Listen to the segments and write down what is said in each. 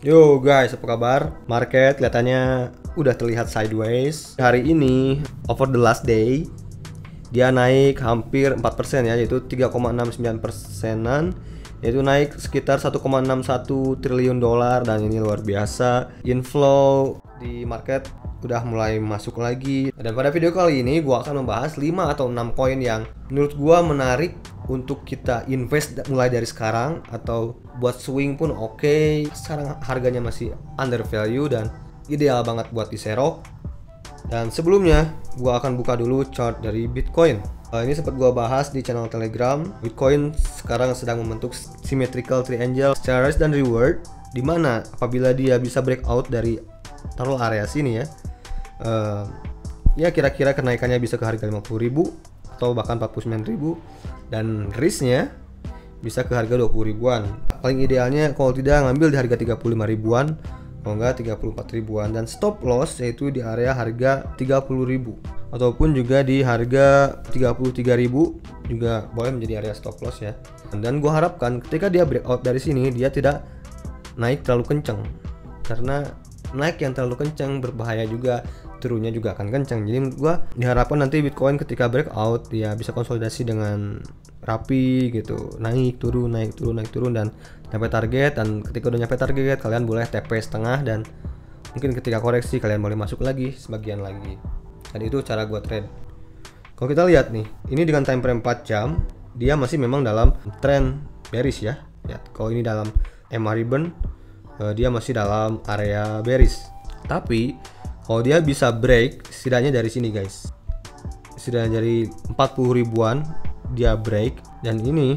Yo guys, apa kabar? Market kelihatannya udah terlihat sideways. Hari ini over the last day dia naik hampir 4% ya, yaitu 3,69%-an, yaitu naik sekitar 1,61 triliun dolar, dan ini luar biasa. Inflow di market udah mulai masuk lagi. Dan pada video kali ini gua akan membahas 5 atau 6 koin yang menurut gua menarik untuk kita invest mulai dari sekarang, atau buat swing pun oke. Sekarang harganya masih under value dan ideal banget buat diserok. Dan sebelumnya gua akan buka dulu chart dari Bitcoin. Ini sempat gua bahas di channel Telegram. Bitcoin sekarang sedang membentuk symmetrical triangle secara risk dan reward, dimana apabila dia bisa breakout dari taruh area sini ya, ya kira-kira kenaikannya bisa ke harga 50.000 atau bahkan 49.000, dan risknya bisa ke harga 20 ribuan. Paling idealnya kalau tidak ngambil di harga 35 ribuan, kalau enggak 34 ribuan, dan stop loss yaitu di area harga 30.000 ataupun juga di harga 33.000 juga boleh menjadi area stop loss ya. Dan gua harapkan ketika dia breakout dari sini dia tidak naik terlalu kenceng, karena naik yang terlalu kenceng berbahaya juga, turunnya juga akan kenceng. Jadi menurut gua diharapkan nanti Bitcoin ketika breakout ya bisa konsolidasi dengan rapi gitu, naik turun dan sampai target. Dan ketika udah nyampe target kalian boleh TP setengah, dan mungkin ketika koreksi kalian boleh masuk lagi sebagian lagi. Dan itu cara gua trade. Kalau kita lihat nih, ini dengan time frame 4 jam dia masih memang dalam trend bearish ya. Kalau ini dalam MA ribbon, dia masih dalam area bearish. Tapi kalau dia bisa break setidaknya dari sini guys, setidaknya dari 40 ribuan dia break, dan ini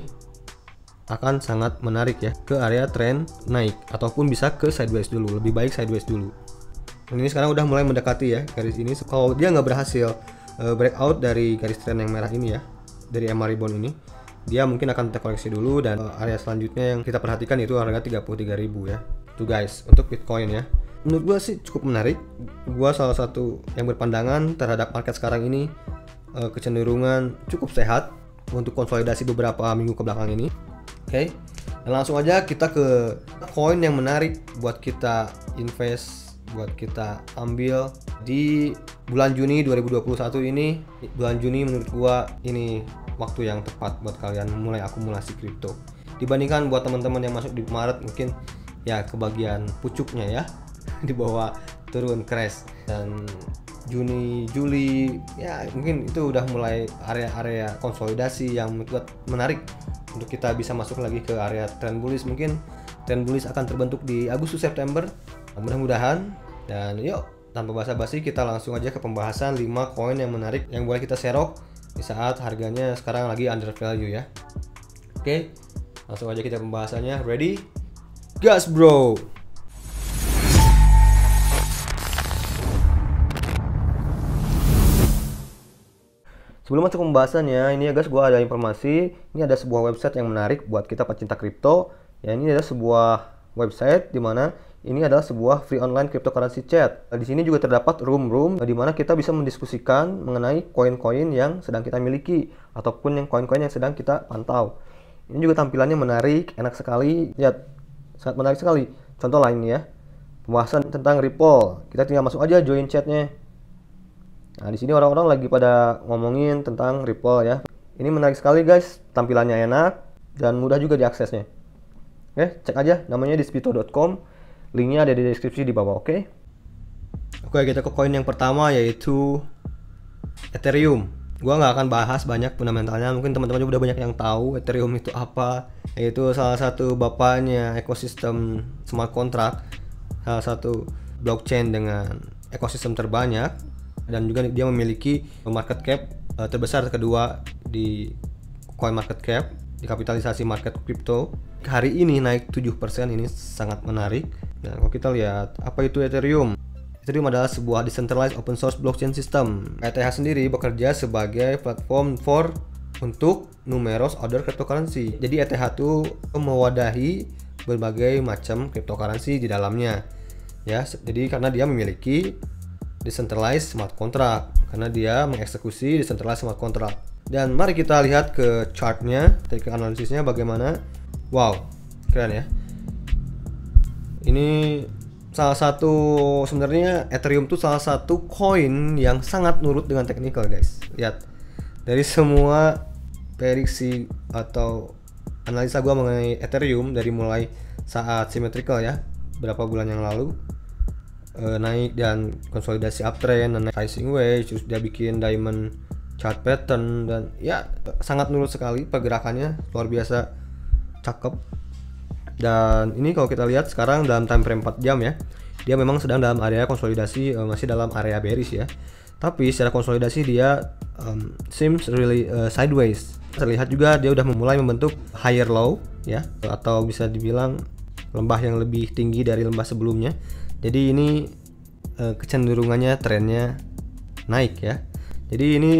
akan sangat menarik ya ke area trend naik, ataupun bisa ke sideways dulu. Lebih baik sideways dulu. Dan ini sekarang udah mulai mendekati ya garis ini. Kalau dia nggak berhasil breakout dari garis trend yang merah ini ya, dari MA ribbon ini, dia mungkin akan terkoreksi dulu, dan area selanjutnya yang kita perhatikan itu harga 33.000 ya. Tuh guys, untuk Bitcoin ya, menurut gua sih cukup menarik. Gua salah satu yang berpandangan terhadap market sekarang ini kecenderungan cukup sehat untuk konsolidasi beberapa minggu ke belakang ini. Oke. Dan langsung aja kita ke koin yang menarik buat kita invest, buat kita ambil di bulan Juni 2021 ini. Bulan Juni menurut gua ini waktu yang tepat buat kalian mulai akumulasi kripto. Dibandingkan buat teman-teman yang masuk di Maret, mungkin ya kebagian pucuknya ya di bawah turun crash, dan Juni, Juli ya mungkin itu udah mulai area-area konsolidasi yang menarik untuk kita bisa masuk lagi ke area trend bullish. Mungkin trend bullish akan terbentuk di Agustus September, mudah-mudahan. Dan yuk, tanpa basa-basi kita langsung aja ke pembahasan 5 koin yang menarik yang boleh kita serok di saat harganya sekarang lagi under value ya. Oke, langsung aja kita pembahasannya. Ready? Gas bro! Sebelum masuk ke pembahasannya, ini ya guys, gua ada informasi. Ini ada sebuah website yang menarik buat kita pecinta kripto. Ya, ini adalah sebuah website di mana ini adalah sebuah free online cryptocurrency chat. Di sini juga terdapat room di mana kita bisa mendiskusikan mengenai koin-koin yang sedang kita miliki ataupun yang koin-koin yang sedang kita pantau. Ini juga tampilannya menarik, enak sekali. Lihat, sangat menarik sekali. Contoh lainnya, pembahasan tentang Ripple. Kita tinggal masuk aja join chatnya. Nah, di sini orang-orang lagi pada ngomongin tentang Ripple ya. Ini menarik sekali guys, tampilannya enak dan mudah juga diaksesnya. Oke, cek aja namanya di spito.com. Linknya ada di deskripsi di bawah, oke? Oke, kita ke koin yang pertama yaitu Ethereum. Gua nggak akan bahas banyak fundamentalnya, mungkin teman-teman udah banyak yang tahu Ethereum itu apa. Yaitu salah satu bapaknya ekosistem smart contract, salah satu blockchain dengan ekosistem terbanyak, dan juga dia memiliki market cap terbesar kedua di coin market cap, di kapitalisasi market crypto. Hari ini naik 7%, ini sangat menarik. Dan kalau kita lihat apa itu Ethereum, Ethereum adalah sebuah decentralized open source blockchain system. ETH sendiri bekerja sebagai platform untuk numerous other cryptocurrency. Jadi ETH itu mewadahi berbagai macam cryptocurrency di dalamnya. Ya, jadi karena dia memiliki decentralized smart contract, karena dia mengeksekusi decentralized smart contract. Dan mari kita lihat ke chartnya, teknik analisisnya bagaimana. Wow, keren ya. Ini salah satu, sebenarnya Ethereum tuh salah satu koin yang sangat nurut dengan technical guys. Lihat dari semua prediksi atau analisa gua mengenai Ethereum dari mulai saat symmetrical ya, berapa bulan yang lalu naik dan konsolidasi uptrend dan rising wedge, terus dia bikin diamond chart pattern, dan ya sangat nurut sekali pergerakannya, luar biasa cakep. Dan ini kalau kita lihat sekarang dalam time frame 4 jam ya, dia memang sedang dalam area konsolidasi, masih dalam area bearish ya, tapi secara konsolidasi dia seems really sideways. Terlihat juga dia udah memulai membentuk higher low ya, atau bisa dibilang lembah yang lebih tinggi dari lembah sebelumnya. Jadi ini kecenderungannya trennya naik ya. Jadi ini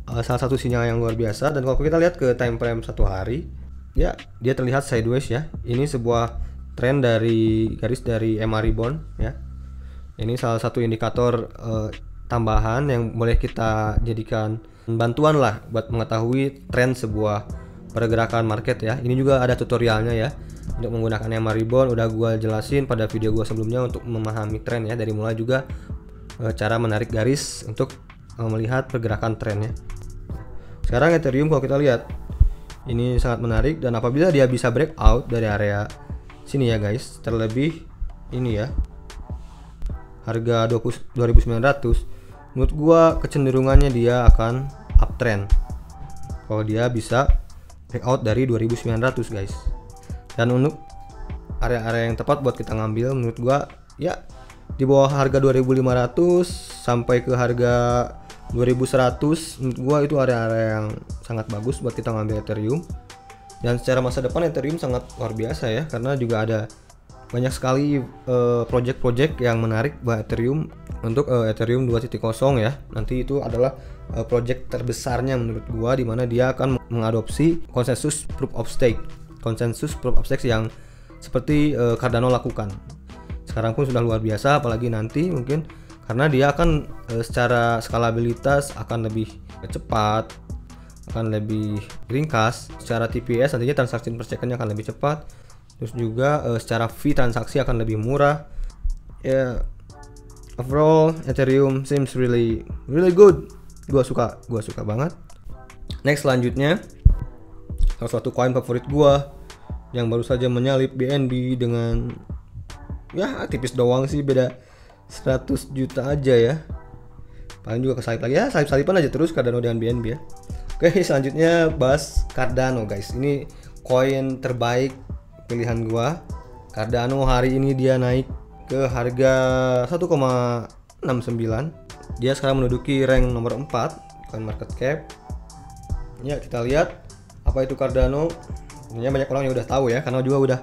salah satu sinyal yang luar biasa. Dan kalau kita lihat ke time frame 1 hari ya, dia terlihat sideways ya. Ini sebuah tren dari garis dari MA rebound ya. Ini salah satu indikator tambahan yang boleh kita jadikan bantuan lah buat mengetahui tren sebuah pergerakan market ya. Ini juga ada tutorialnya ya untuk menggunakan MA rebound, udah gua jelasin pada video gua sebelumnya untuk memahami tren ya, dari mulai juga cara menarik garis untuk melihat pergerakan trennya. Sekarang Ethereum kalau kita lihat ini sangat menarik, dan apabila dia bisa breakout dari area sini ya guys, terlebih ini ya harga 2900, menurut gua kecenderungannya dia akan uptrend kalau dia bisa breakout dari 2900 guys. Dan untuk area-area yang tepat buat kita ngambil menurut gua ya di bawah harga 2500 sampai ke harga 2100, menurut gua itu area-area yang sangat bagus buat kita ngambil Ethereum. Dan secara masa depan Ethereum sangat luar biasa ya, karena juga ada banyak sekali project-project yang menarik buat Ethereum. Untuk Ethereum 2.0 ya, nanti itu adalah project terbesarnya menurut gua, di mana dia akan mengadopsi konsensus proof of stake. Konsensus proof of stake yang seperti Cardano lakukan. Sekarang pun sudah luar biasa, apalagi nanti mungkin karena dia akan secara skalabilitas akan lebih cepat, akan lebih ringkas. Secara TPS nantinya transaksi per second-nya akan lebih cepat. Terus juga secara fee transaksi akan lebih murah. Ya, overall Ethereum seems really good. Gua suka banget. Next, selanjutnya salah satu koin favorit gua yang baru saja menyalip BNB dengan ya tipis doang sih, beda 100 juta aja ya, paling juga kesalip lagi ya, salip-salipan aja terus Cardano dengan BNB ya. Oke, selanjutnya bahas Cardano guys. Ini koin terbaik pilihan gua. Cardano hari ini dia naik ke harga 1,69. Dia sekarang menduduki rank nomor 4 coin market cap. Ya, kita lihat apa itu Cardano. Sebenarnya banyak orang yang udah tahu ya, karena juga udah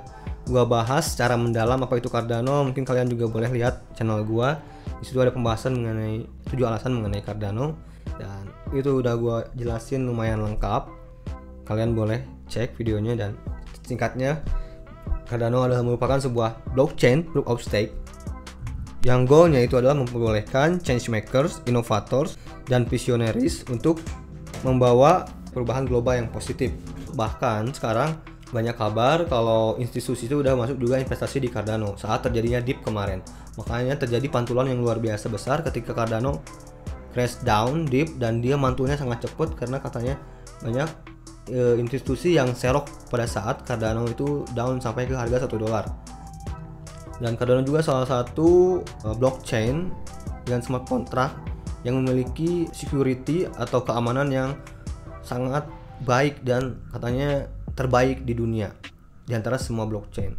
gua bahas secara mendalam apa itu Cardano. Mungkin kalian juga boleh lihat channel gua. Di situ ada pembahasan mengenai 7 alasan mengenai Cardano, dan itu udah gua jelasin lumayan lengkap. Kalian boleh cek videonya. Dan singkatnya, Cardano adalah merupakan sebuah blockchain proof of stake yang goalnya itu adalah memperbolehkan change makers, innovators, dan visionaries untuk membawa perubahan global yang positif. Bahkan sekarang banyak kabar kalau institusi itu udah masuk juga investasi di Cardano saat terjadinya dip kemarin. Makanya terjadi pantulan yang luar biasa besar ketika Cardano crash down, dip, dan dia mantulnya sangat cepat karena katanya banyak institusi yang serok pada saat Cardano itu down sampai ke harga $1. Dan Cardano juga salah satu blockchain dengan smart contract yang memiliki security atau keamanan yang sangat baik dan katanya terbaik di dunia di antara semua blockchain.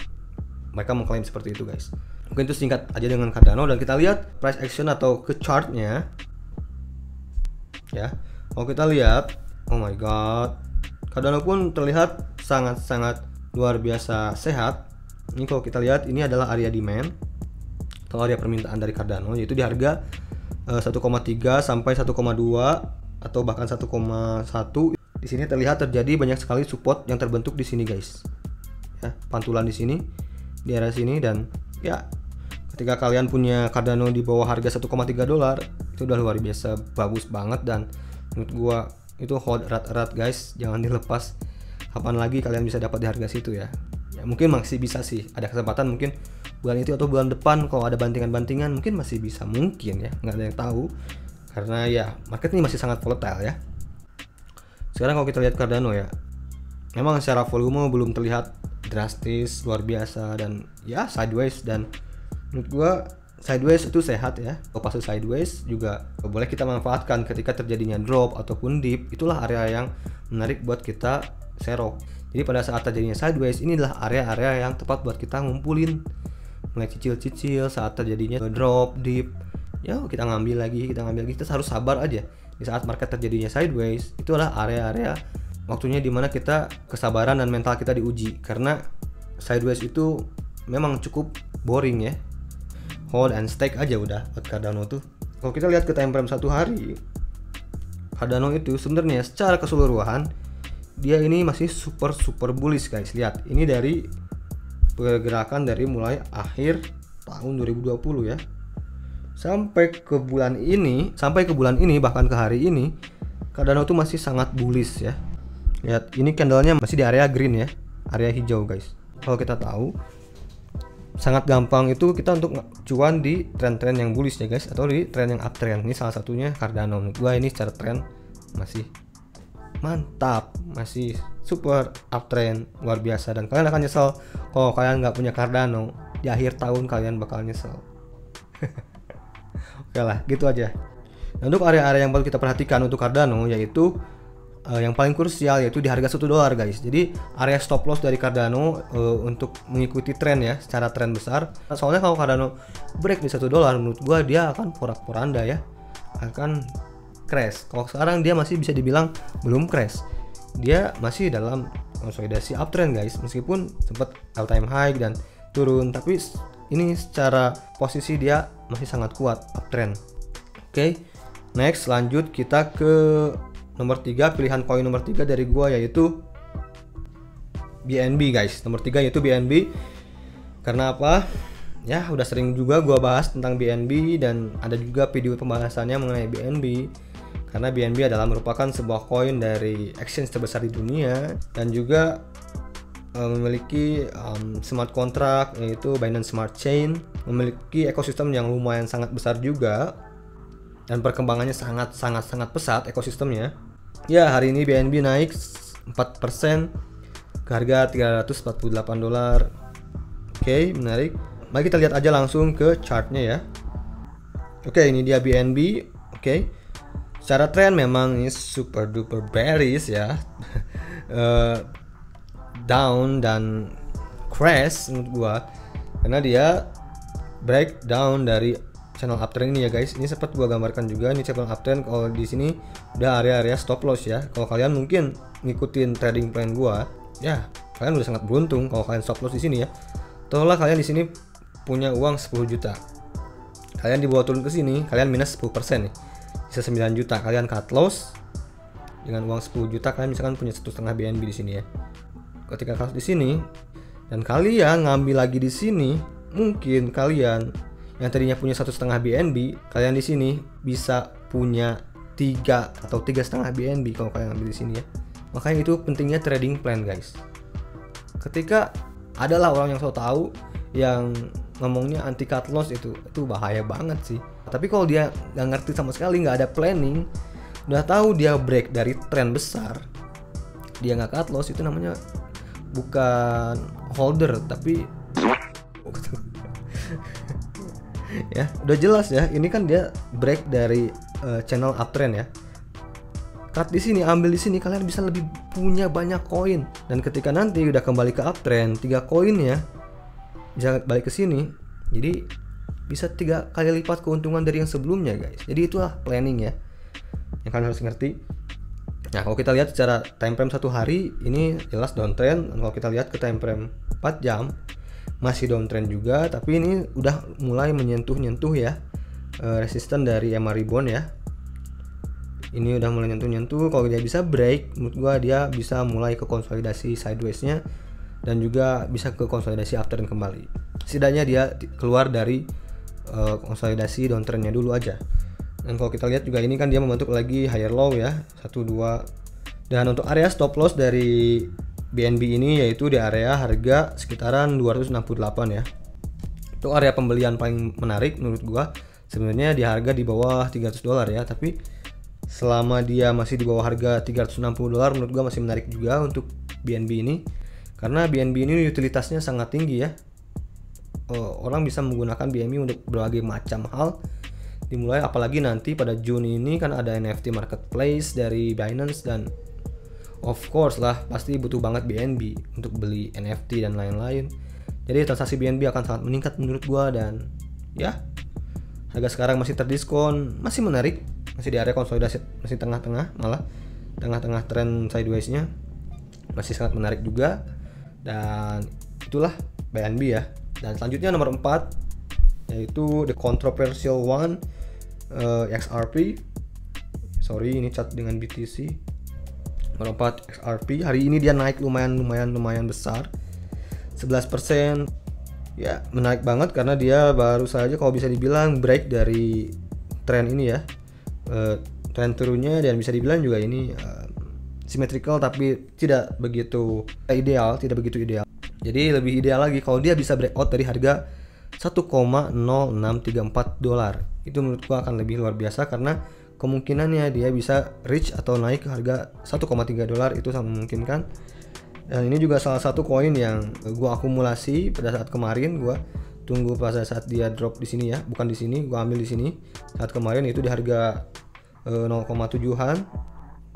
Mereka mengklaim seperti itu guys. Mungkin itu singkat aja dengan Cardano, dan kita lihat price action atau ke chartnya ya. Kalau kita lihat, oh my god, Cardano pun terlihat sangat-sangat luar biasa sehat. Ini kalau kita lihat, ini adalah area demand atau area permintaan dari Cardano, yaitu di harga 1,3 sampai 1,2 atau bahkan 1,1. Di sini terlihat terjadi banyak sekali support yang terbentuk di sini guys. Ya, pantulan di sini, di area sini, dan ya ketika kalian punya Cardano di bawah harga $1,3, itu udah luar biasa bagus banget, dan menurut gua itu hold erat-erat guys, jangan dilepas. Kapan lagi kalian bisa dapat di harga situ ya? Ya mungkin masih bisa sih, ada kesempatan mungkin bulan itu atau bulan depan kalau ada bantingan-bantingan mungkin masih bisa, mungkin ya, nggak ada yang tahu karena ya market ini masih sangat volatile ya. Sekarang kalau kita lihat Cardano ya, memang secara volume belum terlihat drastis luar biasa dan ya sideways, dan menurut gua sideways itu sehat ya. Kalau pas sideways juga boleh kita manfaatkan ketika terjadinya drop ataupun dip, itulah area yang menarik buat kita serok. Jadi pada saat terjadinya sideways, inilah area-area yang tepat buat kita ngumpulin, mulai cicil-cicil. Saat terjadinya drop, dip, ya kita ngambil lagi, kita harus sabar aja. Di saat market terjadinya sideways, itulah area-area waktunya dimana kita kesabaran dan mental kita diuji, karena sideways itu memang cukup boring ya. Hold and stake aja udah buat Cardano tuh. Kalau kita lihat ke time frame 1 hari, Cardano itu sebenarnya secara keseluruhan dia ini masih super bullish guys. Lihat, ini dari pergerakan dari mulai akhir tahun 2020 ya sampai ke bulan ini, bahkan ke hari ini, Cardano tuh masih sangat bullish ya. Lihat, ini candlenya masih di area green ya, area hijau guys. Kalau kita tahu sangat gampang itu kita untuk cuan di tren-tren yang bullish ya guys, atau di tren yang uptrend. Ini salah satunya Cardano. Menurut gua ini secara tren masih mantap, masih super uptrend luar biasa, dan kalian akan nyesel kalau kalian nggak punya Cardano. Di akhir tahun kalian bakal nyesel. Oke lah, gitu aja. Nah, untuk area-area yang perlu kita perhatikan untuk Cardano yaitu yang paling krusial yaitu di harga $1 guys. Jadi area stop loss dari Cardano untuk mengikuti tren ya, secara tren besar. Nah, soalnya kalau Cardano break di $1, menurut gua dia akan porak-poranda ya, akan crash. Kalau sekarang dia masih bisa dibilang belum crash, dia masih dalam konsolidasi uptrend guys, meskipun sempat all time high dan turun, tapi ini secara posisi dia masih sangat kuat uptrend. Oke, next lanjut kita ke nomor 3, pilihan koin nomor 3 dari gua yaitu BNB guys. Nomor 3 yaitu BNB. Karena apa? Ya udah sering juga gua bahas tentang BNB dan ada juga video pembahasannya mengenai BNB. Karena BNB adalah merupakan sebuah koin dari exchange terbesar di dunia dan juga memiliki smart contract yaitu Binance Smart Chain, memiliki ekosistem yang lumayan sangat besar juga dan perkembangannya sangat pesat ekosistemnya. Ya, hari ini BNB naik 4% ke harga $348. Oke, menarik. Mari kita lihat aja langsung ke chartnya ya. Oke, ini dia BNB. Oke, secara tren memang ini super duper bearish ya. Down dan crash menurut gua, karena dia breakdown dari channel uptrend ini ya guys. Ini sempat gua gambarkan juga, ini channel uptrend. Kalau di sini udah area-area stop loss ya. Kalau kalian mungkin ngikutin trading plan gua, ya kalian udah sangat beruntung kalau kalian stop loss di sini ya. Taruhlah kalian di sini punya uang 10 juta. Kalian dibawa turun ke sini, kalian minus 10% nih. Bisa 9 juta. Kalian cut loss dengan uang 10 juta, kalian misalkan punya 1,5 BNB di sini ya. Ketika cut di sini dan kalian ngambil lagi di sini, mungkin kalian yang tadinya punya 1,5 BNB, kalian di sini bisa punya 3 atau 3,5 BNB kalau kalian ambil di sini ya. Makanya itu pentingnya trading plan guys. Ketika adalah orang yang so tahu yang ngomongnya anti cut loss, itu bahaya banget sih. Tapi kalau dia nggak ngerti sama sekali, nggak ada planning, udah tahu dia break dari tren besar, dia nggak cut loss, itu namanya bukan holder tapi ya udah jelas ya, ini kan dia break dari channel uptrend ya. Cut di sini, ambil di sini, kalian bisa lebih punya banyak koin, dan ketika nanti udah kembali ke uptrend, 3 koin ya bisa balik ke sini, jadi bisa 3 kali lipat keuntungan dari yang sebelumnya guys. Jadi itulah planning ya yang kalian harus ngerti. Nah, kalau kita lihat secara time frame 1 hari ini jelas downtrend. Kalau kita lihat ke time frame 4 jam masih downtrend juga, tapi ini udah mulai menyentuh ya resisten dari MA rebound ya. Ini udah mulai nyentuh. Kalau dia bisa break, menurut gua dia bisa mulai ke konsolidasi sideways-nya dan juga bisa ke konsolidasi uptrend kembali. Setidaknya dia keluar dari konsolidasi downtrend-nya dulu aja. Dan kalau kita lihat juga ini kan dia membentuk lagi higher low ya, 1, 2. Dan untuk area stop loss dari BNB ini yaitu di area harga sekitaran 268 ya. Untuk area pembelian paling menarik menurut gua sebenarnya di harga di bawah $300 ya, tapi selama dia masih di bawah harga $360 menurut gua masih menarik juga untuk BNB ini, karena BNB ini utilitasnya sangat tinggi ya. Orang bisa menggunakan BNB untuk berbagai macam hal, dimulai apalagi nanti pada Juni ini kan ada NFT marketplace dari Binance, dan of course lah pasti butuh banget BNB untuk beli NFT dan lain-lain. Jadi transaksi BNB akan sangat meningkat menurut gua, dan ya harga sekarang masih terdiskon, masih menarik, masih di area konsolidasi, masih tengah-tengah, malah tengah-tengah tren sideways-nya masih sangat menarik juga. Dan itulah BNB ya. Dan selanjutnya nomor 4 yaitu the controversial one, XRP. Sorry, ini cat dengan BTC. Nomor 4 XRP. Hari ini dia naik lumayan besar, 11%. Ya, menarik banget karena dia baru saja kalau bisa dibilang break dari tren ini ya. Tren turunnya, dan bisa dibilang juga ini symmetrical tapi tidak begitu ideal. Jadi lebih ideal lagi kalau dia bisa breakout dari harga $1,0634. Itu menurut gua akan lebih luar biasa, karena kemungkinannya dia bisa reach atau naik ke harga $1,3 itu sangat memungkinkan. Dan ini juga salah satu koin yang gua akumulasi pada saat kemarin. Gua tunggu pada saat dia drop di sini ya, bukan di sini, gua ambil di sini saat kemarin, itu di harga 0,7an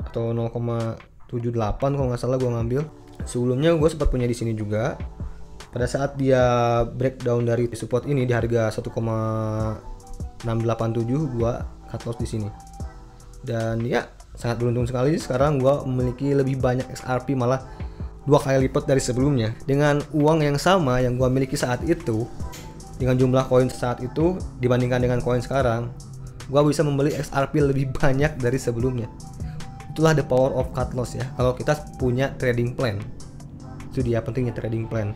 atau 0,78 kalau nggak salah gua ngambil. Sebelumnya gue sempat punya di sini juga. Pada saat dia breakdown dari support ini di harga 1,687 gue cut loss di sini. Dan ya sangat beruntung sekali sekarang gue memiliki lebih banyak XRP, malah 2 kali lipat dari sebelumnya. Dengan uang yang sama yang gue miliki saat itu, dengan jumlah koin saat itu dibandingkan dengan koin sekarang, gue bisa membeli XRP lebih banyak dari sebelumnya. Itulah the power of cut loss ya. Kalau kita punya trading plan, itu dia pentingnya trading plan.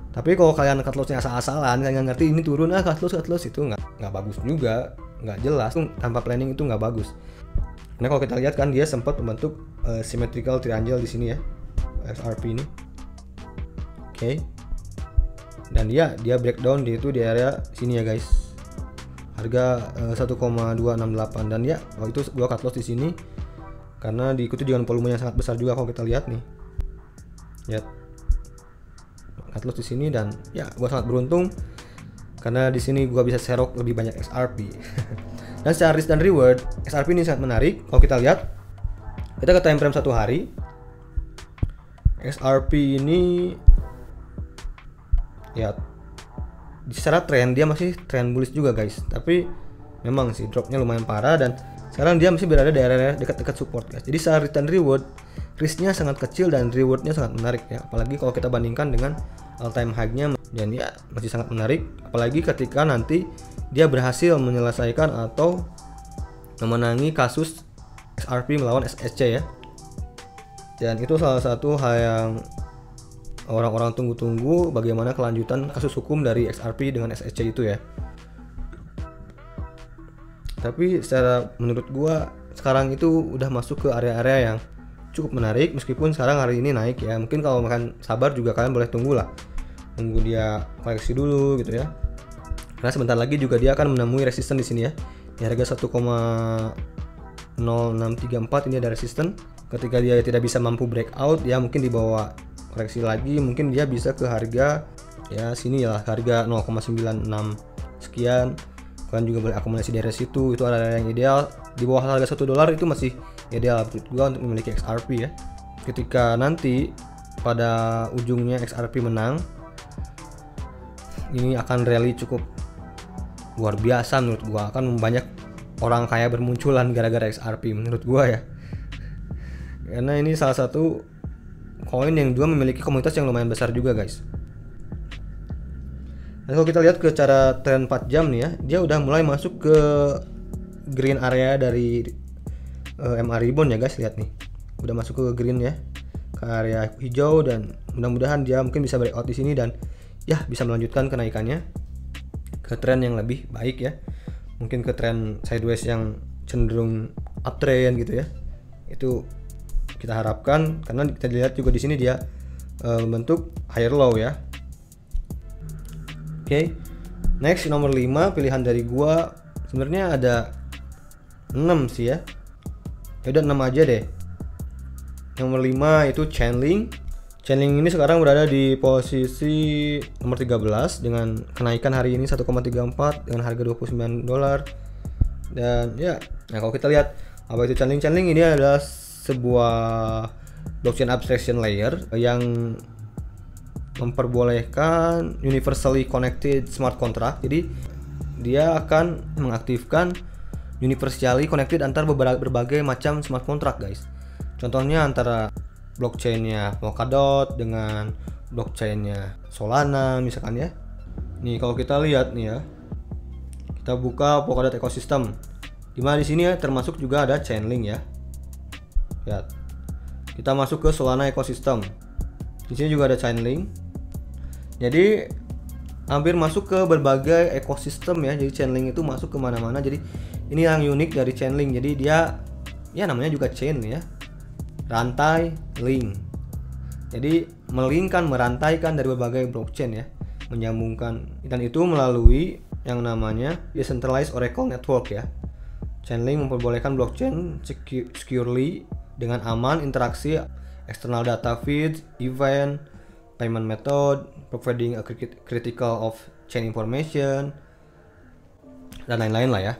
Tapi kalau kalian cut lossnya asal-asalan, kalian ngerti ini turun cut loss itu nggak bagus juga, nggak jelas. Tanpa planning itu nggak bagus. Nah kalau kita lihat kan dia sempat membentuk symmetrical triangle di sini ya, XRP ini. Oke. Dan dia breakdown di area sini ya guys. Harga 1,268, dan ya waktu itu gua cut loss di sini karena diikuti dengan volume yang sangat besar juga. Kalau kita lihat nih, ya cut loss di sini, dan ya gua sangat beruntung karena di sini gua bisa serok lebih banyak XRP. Dan secara risk dan reward, XRP ini sangat menarik. Kalau kita lihat, kita ke time frame 1 hari, XRP ini ya secara tren dia masih tren bullish juga guys, tapi memang sih dropnya lumayan parah, dan sekarang dia masih berada di area dekat-dekat support guys. Jadi secara return reward, risknya sangat kecil dan rewardnya sangat menarik ya. Apalagi kalau kita bandingkan dengan all time high-nya, dan ya masih sangat menarik. Apalagi ketika nanti dia berhasil menyelesaikan atau memenangi kasus XRP melawan SSC ya. Dan itu salah satu hal yang orang-orang tunggu-tunggu, bagaimana kelanjutan kasus hukum dari XRP dengan SSC itu ya. Tapi secara menurut gua sekarang itu udah masuk ke area-area yang cukup menarik, meskipun sekarang hari ini naik ya. Mungkin kalau makan sabar juga kalian boleh tunggu lah, tunggu dia koreksi dulu gitu ya. Karena sebentar lagi juga dia akan menemui resisten di sini ya, di harga 1,0634 ini ada resisten. Ketika dia tidak bisa mampu breakout, ya mungkin dibawa koreksi lagi, mungkin dia bisa ke harga ya sini lah, harga 0,96 sekian. Kalian juga boleh akumulasi dari situ, itu area yang ideal. Di bawah harga $1 itu masih ideal menurut gua untuk memiliki XRP ya. Ketika nanti pada ujungnya XRP menang, ini akan rally cukup luar biasa menurut gua. Akan banyak orang kaya bermunculan gara-gara XRP menurut gua ya. Karena ini salah satu koin yang juga memiliki komunitas yang lumayan besar juga guys. Nah, kalau kita lihat ke cara tren 4 jam nih ya, dia udah mulai masuk ke green area dari MA Rebound ya guys. Lihat nih, udah masuk ke green ya, ke area hijau, dan mudah-mudahan dia mungkin bisa breakout di sini dan ya bisa melanjutkan kenaikannya ke tren yang lebih baik ya. Mungkin ke tren sideways yang cenderung uptrend gitu ya. Itu kita harapkan, karena kita lihat juga di sini dia membentuk higher low ya. Oke. Next nomor 5 pilihan dari gua sebenarnya ada 6 sih ya. Ya udah 6 aja deh. Nomor 5 itu Chainlink. Chainlink ini sekarang berada di posisi nomor 13 dengan kenaikan hari ini 1,34 dengan harga $29. Dan ya, nah kalau kita lihat apa itu Chainlink? Chainlink ini adalah sebuah blockchain abstraction layer yang memperbolehkan universally connected smart contract. Jadi dia akan mengaktifkan universally connected antar berbagai macam smart contract, guys. Contohnya antara blockchainnya Polkadot dengan blockchainnya Solana misalkan ya. Nih kalau kita lihat nih ya, kita buka Polkadot ecosystem. Dimana di sini ya termasuk juga ada Chainlink ya. Lihat. Kita masuk ke Solana ecosystem. Di sini juga ada Chainlink. Jadi hampir masuk ke berbagai ekosistem ya. Jadi Chainlink itu masuk kemana-mana. Jadi ini yang unik dari Chainlink. Jadi dia ya namanya juga chain ya, rantai link. Jadi merantaikan dari berbagai blockchain ya, menyambungkan, dan itu melalui yang namanya decentralized oracle network ya. Chainlink memperbolehkan blockchain securely dengan aman interaksi external data feed, event, payment method, providing a critical of chain information, dan lain-lain lah ya.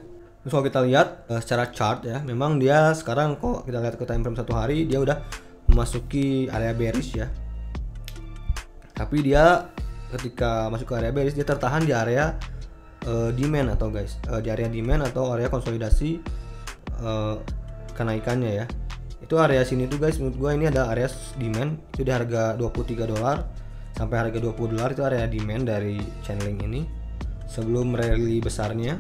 Terus kalau kita lihat secara chart ya, memang dia sekarang kok kita lihat ke time frame 1 hari dia udah memasuki area bearish ya. Tapi dia ketika masuk ke area bearish dia tertahan di area demand atau guys, di area demand atau area konsolidasi kenaikannya ya. Itu area sini tuh guys, menurut gua ini ada area demand itu di harga $23 sampai harga $20 itu area demand dari Chainlink ini sebelum rally besarnya.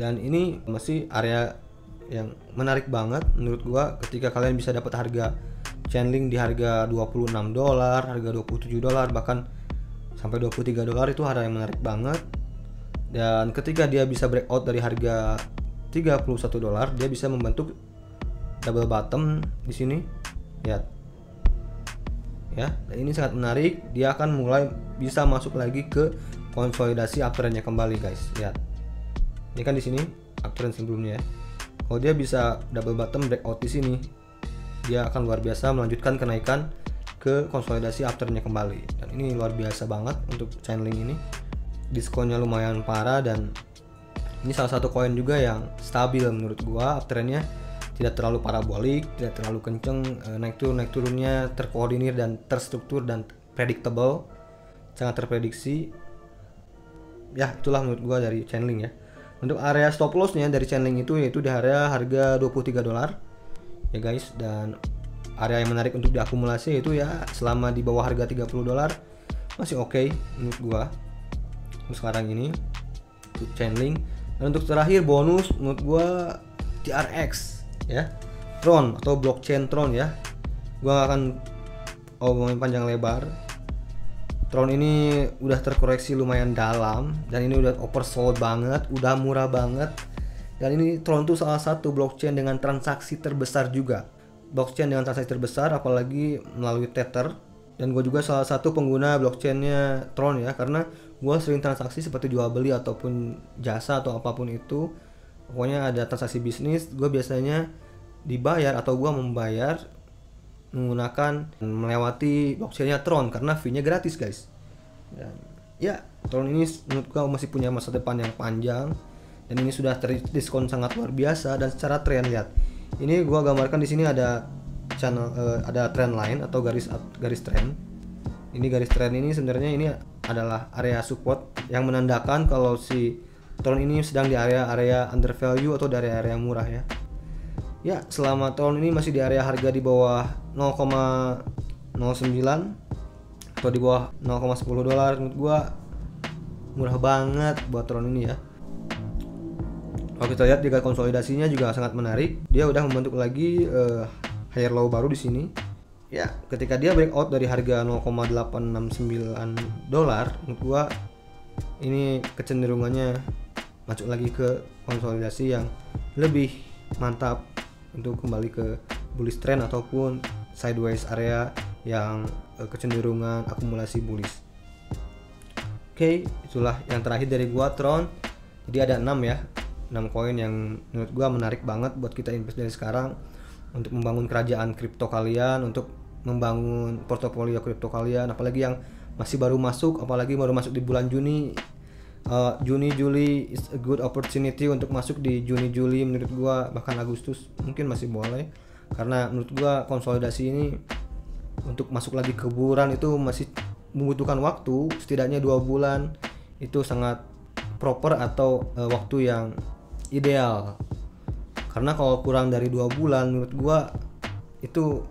Dan ini masih area yang menarik banget menurut gua ketika kalian bisa dapat harga Chainlink di harga $26, harga $27, bahkan sampai $23 itu harga yang menarik banget. Dan ketika dia bisa breakout dari harga $31, dia bisa membentuk double bottom di sini. Lihat. Ya, dan ini sangat menarik. Dia akan mulai bisa masuk lagi ke konsolidasi uptrendnya kembali, guys. Lihat. Ini kan di sini uptrend sebelumnya ya. Kalau dia bisa double bottom breakout di sini, dia akan luar biasa melanjutkan kenaikan ke konsolidasi uptrendnya kembali. Dan ini luar biasa banget untuk Chainlink ini. Diskonnya lumayan parah dan ini salah satu koin juga yang stabil menurut gua. Uptrendnya tidak terlalu parabolik, tidak terlalu kenceng, naik turunnya terkoordinir dan terstruktur dan predictable, sangat terprediksi. Ya, itulah menurut gua dari Chainlink ya. Untuk area stop lossnya dari Chainlink itu yaitu di area harga $23 ya guys, dan area yang menarik untuk diakumulasi itu ya selama di bawah harga $30 masih oke menurut gua untuk sekarang ini untuk Chainlink. Dan untuk terakhir bonus menurut gua TRX ya, Tron atau blockchain Tron ya. Gua akan ngomongin panjang lebar. Tron ini udah terkoreksi lumayan dalam dan ini udah oversold banget, udah murah banget. Dan ini Tron tuh salah satu blockchain dengan transaksi terbesar juga. Blockchain dengan transaksi terbesar apalagi melalui Tether. Dan gue juga salah satu pengguna blockchainnya Tron ya, karena gue sering transaksi seperti jual beli ataupun jasa atau apapun itu. Pokoknya ada transaksi bisnis, gue biasanya dibayar atau gue membayar menggunakan melewati blockchainnya Tron karena fee-nya gratis guys. Dan ya Tron ini menurut gue masih punya masa depan yang panjang dan ini sudah terdiskon sangat luar biasa. Dan secara tren lihat, ini gue gambarkan di sini ada channel ada trend line atau garis tren. Ini garis tren ini sebenarnya ini adalah area support yang menandakan kalau si Tron ini sedang di area undervalue atau dari area murah ya. Ya, selama Tron ini masih di area harga di bawah 0,09 atau di bawah $0,10 menurut gua murah banget buat Tron ini ya. Kalau kita lihat juga konsolidasinya juga sangat menarik. Dia udah membentuk lagi higher low baru di sini. Ya, ketika dia breakout dari harga $0,869 menurut gua ini kecenderungannya masuk lagi ke konsolidasi yang lebih mantap untuk kembali ke bullish trend ataupun sideways area yang kecenderungan akumulasi bullish. Oke, itulah yang terakhir dari gua, Tron. Jadi ada 6 ya, 6 koin yang menurut gua menarik banget buat kita invest dari sekarang untuk membangun kerajaan kripto kalian, untuk membangun portofolio kripto kalian, apalagi yang masih baru masuk, apalagi baru masuk di bulan Juni. Juni Juli is a good opportunity untuk masuk di Juni Juli menurut gua, bahkan Agustus mungkin masih boleh, karena menurut gua konsolidasi ini untuk masuk lagi ke bulan itu masih membutuhkan waktu setidaknya 2 bulan. Itu sangat proper atau waktu yang ideal, karena kalau kurang dari 2 bulan menurut gua itu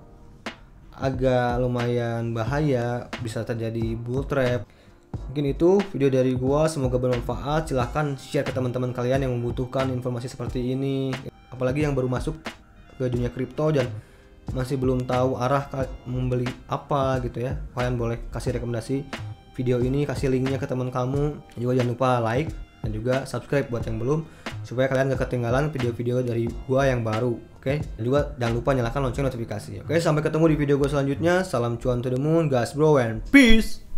agak lumayan bahaya, bisa terjadi bull trap. Mungkin itu video dari gua, semoga bermanfaat. Silahkan share ke teman-teman kalian yang membutuhkan informasi seperti ini, apalagi yang baru masuk ke dunia kripto dan masih belum tahu arah membeli apa gitu ya. Kalian boleh kasih rekomendasi video ini, kasih linknya ke teman kamu. Juga jangan lupa like dan juga subscribe buat yang belum, supaya kalian gak ketinggalan video-video dari gua yang baru. Oke, dan juga jangan lupa nyalakan lonceng notifikasi. Oke, sampai ketemu di video gua selanjutnya. Salam cuan to the moon, guys, bro, and peace.